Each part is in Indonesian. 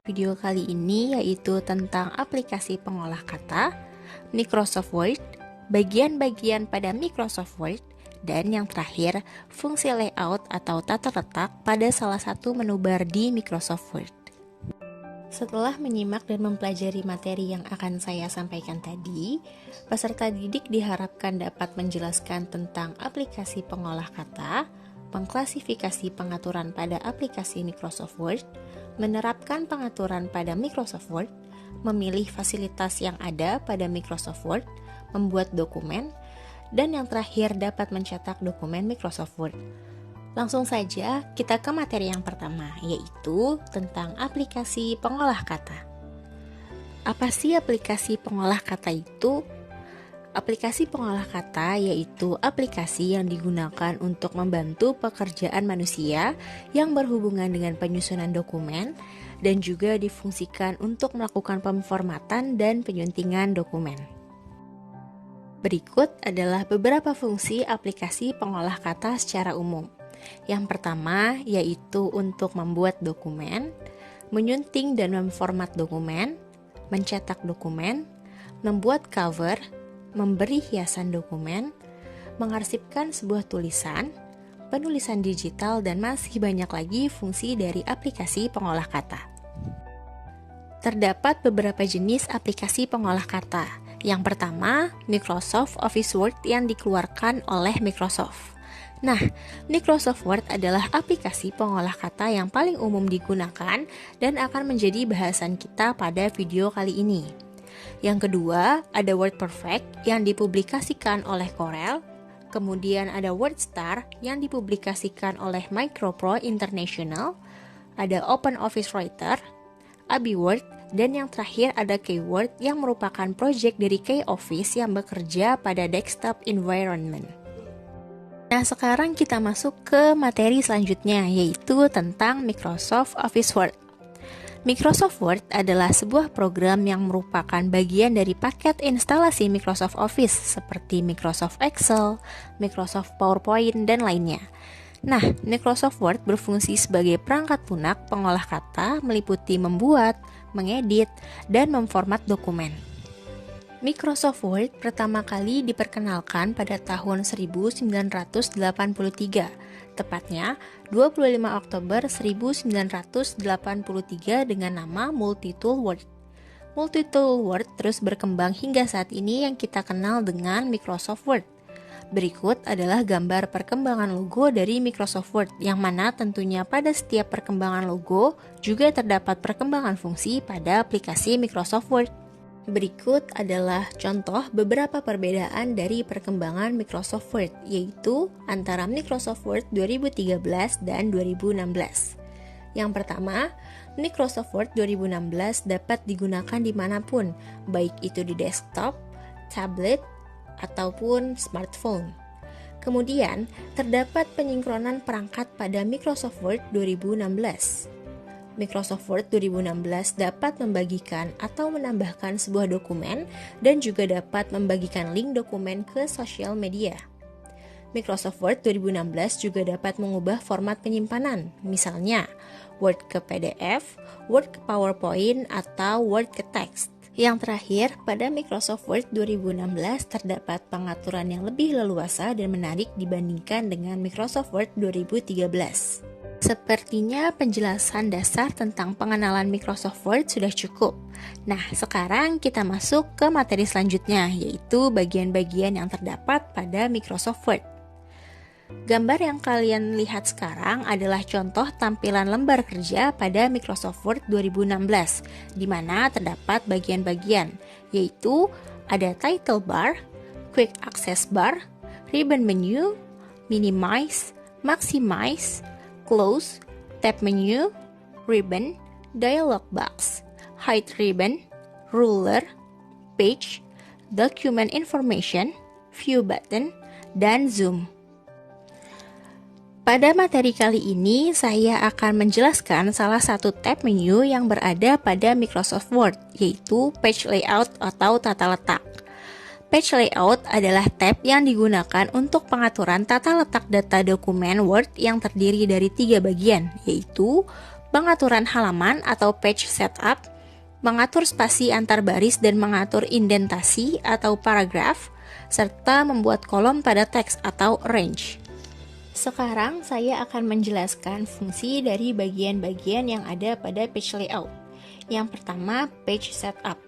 video kali ini yaitu tentang aplikasi pengolah kata, Microsoft Word, bagian-bagian pada Microsoft Word, dan yang terakhir, fungsi layout atau tata letak pada salah satu menu bar di Microsoft Word. Setelah menyimak dan mempelajari materi yang akan saya sampaikan tadi, peserta didik diharapkan dapat menjelaskan tentang aplikasi pengolah kata, mengklasifikasi pengaturan pada aplikasi Microsoft Word, menerapkan pengaturan pada Microsoft Word, memilih fasilitas yang ada pada Microsoft Word, membuat dokumen, dan yang terakhir dapat mencetak dokumen Microsoft Word. Langsung saja kita ke materi yang pertama, yaitu tentang aplikasi pengolah kata. Apa sih aplikasi pengolah kata itu? Aplikasi pengolah kata yaitu aplikasi yang digunakan untuk membantu pekerjaan manusia yang berhubungan dengan penyusunan dokumen dan juga difungsikan untuk melakukan pemformatan dan penyuntingan dokumen. Berikut adalah beberapa fungsi aplikasi pengolah kata secara umum. Yang pertama yaitu untuk membuat dokumen, menyunting dan memformat dokumen, mencetak dokumen, membuat cover, memberi hiasan dokumen, mengarsipkan sebuah tulisan, penulisan digital, dan masih banyak lagi fungsi dari aplikasi pengolah kata. Terdapat beberapa jenis aplikasi pengolah kata. Yang pertama, Microsoft Office Word yang dikeluarkan oleh Microsoft. Nah, Microsoft Word adalah aplikasi pengolah kata yang paling umum digunakan dan akan menjadi bahasan kita pada video kali ini. Yang kedua, ada WordPerfect yang dipublikasikan oleh Corel. Kemudian ada WordStar yang dipublikasikan oleh Micropro International. Ada OpenOffice Writer, AbiWord, dan yang terakhir ada Keyword yang merupakan proyek dari Keyoffice yang bekerja pada desktop environment. Nah, sekarang kita masuk ke materi selanjutnya, yaitu tentang Microsoft Office Word. Microsoft Word adalah sebuah program yang merupakan bagian dari paket instalasi Microsoft Office seperti Microsoft Excel, Microsoft PowerPoint, dan lainnya. Nah, Microsoft Word berfungsi sebagai perangkat lunak pengolah kata meliputi membuat, mengedit, dan memformat dokumen. Microsoft Word pertama kali diperkenalkan pada tahun 1983, tepatnya 25 Oktober 1983 dengan nama Multitool Word. Multitool Word terus berkembang hingga saat ini yang kita kenal dengan Microsoft Word. Berikut adalah gambar perkembangan logo dari Microsoft Word, yang mana tentunya pada setiap perkembangan logo juga terdapat perkembangan fungsi pada aplikasi Microsoft Word. Berikut adalah contoh beberapa perbedaan dari perkembangan Microsoft Word, yaitu antara Microsoft Word 2013 dan 2016. Yang pertama, Microsoft Word 2016 dapat digunakan dimanapun, baik itu di desktop, tablet, ataupun smartphone. Kemudian, terdapat penyinkronan perangkat pada Microsoft Word 2016. Microsoft Word 2016 dapat membagikan atau menambahkan sebuah dokumen dan juga dapat membagikan link dokumen ke sosial media. Microsoft Word 2016 juga dapat mengubah format penyimpanan, misalnya Word ke PDF, Word ke PowerPoint, atau Word ke teks. Yang terakhir, pada Microsoft Word 2016 terdapat pengaturan yang lebih leluasa dan menarik dibandingkan dengan Microsoft Word 2013. Sepertinya penjelasan dasar tentang pengenalan Microsoft Word sudah cukup. Nah, sekarang kita masuk ke materi selanjutnya, yaitu bagian-bagian yang terdapat pada Microsoft Word. Gambar yang kalian lihat sekarang adalah contoh tampilan lembar kerja pada Microsoft Word 2016, di mana terdapat bagian-bagian, yaitu ada title bar, quick access bar, ribbon menu, minimize, maximize, close, tab menu, ribbon, dialog box, hide ribbon, ruler, page, document information, view button, dan zoom. Pada materi kali ini, saya akan menjelaskan salah satu tab menu yang berada pada Microsoft Word, yaitu Page Layout atau tata letak. Page Layout adalah tab yang digunakan untuk pengaturan tata letak data dokumen Word yang terdiri dari 3 bagian, yaitu pengaturan halaman atau page setup, mengatur spasi antar baris dan mengatur indentasi atau paragraf, serta membuat kolom pada teks atau arrange. Sekarang saya akan menjelaskan fungsi dari bagian-bagian yang ada pada page layout. Yang pertama, page setup.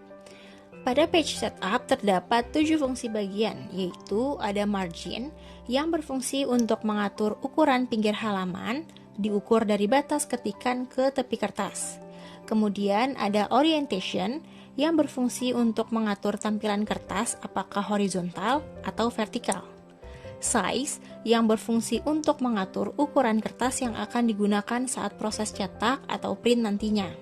Pada page setup terdapat 7 fungsi bagian, yaitu ada margin yang berfungsi untuk mengatur ukuran pinggir halaman, diukur dari batas ketikan ke tepi kertas. Kemudian ada orientation yang berfungsi untuk mengatur tampilan kertas apakah horizontal atau vertikal. Size yang berfungsi untuk mengatur ukuran kertas yang akan digunakan saat proses cetak atau print nantinya.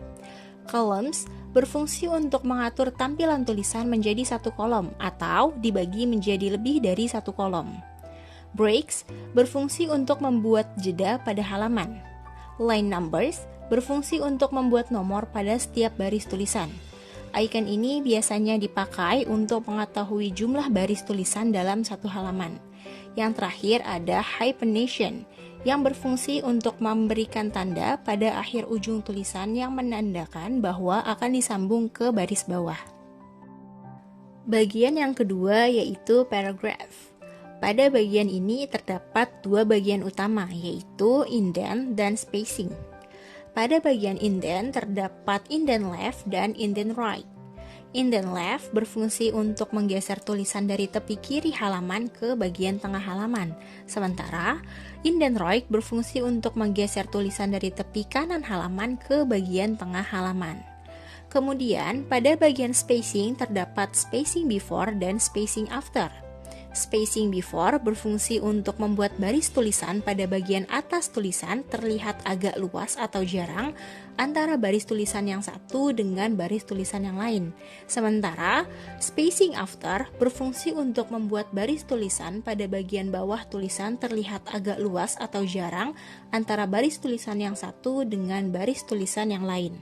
Columns berfungsi untuk mengatur tampilan tulisan menjadi satu kolom atau dibagi menjadi lebih dari satu kolom. Breaks berfungsi untuk membuat jeda pada halaman. Line numbers berfungsi untuk membuat nomor pada setiap baris tulisan. Icon ini biasanya dipakai untuk mengetahui jumlah baris tulisan dalam satu halaman. Yang terakhir ada hyphenation yang berfungsi untuk memberikan tanda pada akhir ujung tulisan yang menandakan bahwa akan disambung ke baris bawah. Bagian yang kedua yaitu paragraph. Pada bagian ini terdapat dua bagian utama yaitu indent dan spacing. Pada bagian indent terdapat indent left dan indent right. Indent left berfungsi untuk menggeser tulisan dari tepi kiri halaman ke bagian tengah halaman. Sementara, indent right berfungsi untuk menggeser tulisan dari tepi kanan halaman ke bagian tengah halaman. Kemudian, pada bagian spacing terdapat spacing before dan spacing after. Spacing before berfungsi untuk membuat baris tulisan pada bagian atas tulisan terlihat agak luas atau jarang antara baris tulisan yang satu dengan baris tulisan yang lain. Sementara, spacing after berfungsi untuk membuat baris tulisan pada bagian bawah tulisan terlihat agak luas atau jarang antara baris tulisan yang satu dengan baris tulisan yang lain.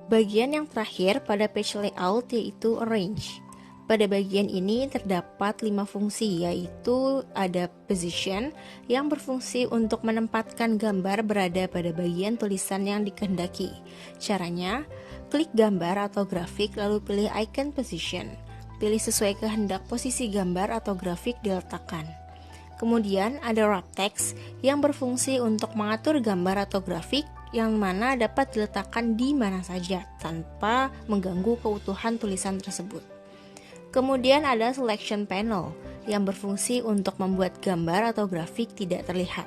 Bagian yang terakhir pada page layout yaitu arrange. Pada bagian ini terdapat 5 fungsi, yaitu ada position yang berfungsi untuk menempatkan gambar berada pada bagian tulisan yang dikehendaki. Caranya, klik gambar atau grafik lalu pilih icon position. Pilih sesuai kehendak posisi gambar atau grafik diletakkan. Kemudian ada wrap text yang berfungsi untuk mengatur gambar atau grafik yang mana dapat diletakkan di mana saja tanpa mengganggu keutuhan tulisan tersebut. Kemudian ada selection panel yang berfungsi untuk membuat gambar atau grafik tidak terlihat.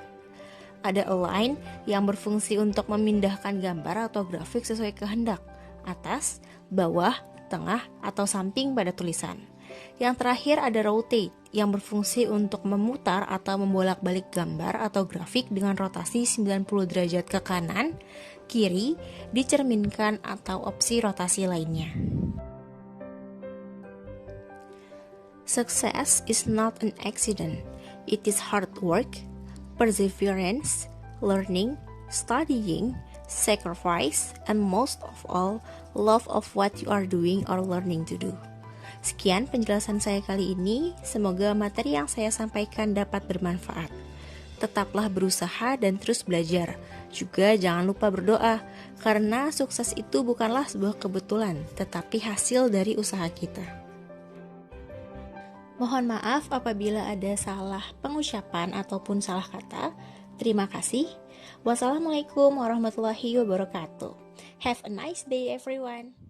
Ada align yang berfungsi untuk memindahkan gambar atau grafik sesuai kehendak, atas, bawah, tengah, atau samping pada tulisan. Yang terakhir ada rotate yang berfungsi untuk memutar atau membolak-balik gambar atau grafik dengan rotasi 90 derajat ke kanan, kiri, dicerminkan atau opsi rotasi lainnya. Success is not an accident. It is hard work, perseverance, learning, studying, sacrifice, and most of all, love of what you are doing or learning to do. Sekian penjelasan saya kali ini. Semoga materi yang saya sampaikan dapat bermanfaat. Tetaplah berusaha dan terus belajar. Juga jangan lupa berdoa, karena sukses itu bukanlah sebuah kebetulan, tetapi hasil dari usaha kita. Mohon maaf apabila ada salah pengucapan ataupun salah kata. Terima kasih. Wassalamualaikum warahmatullahi wabarakatuh. Have a nice day everyone.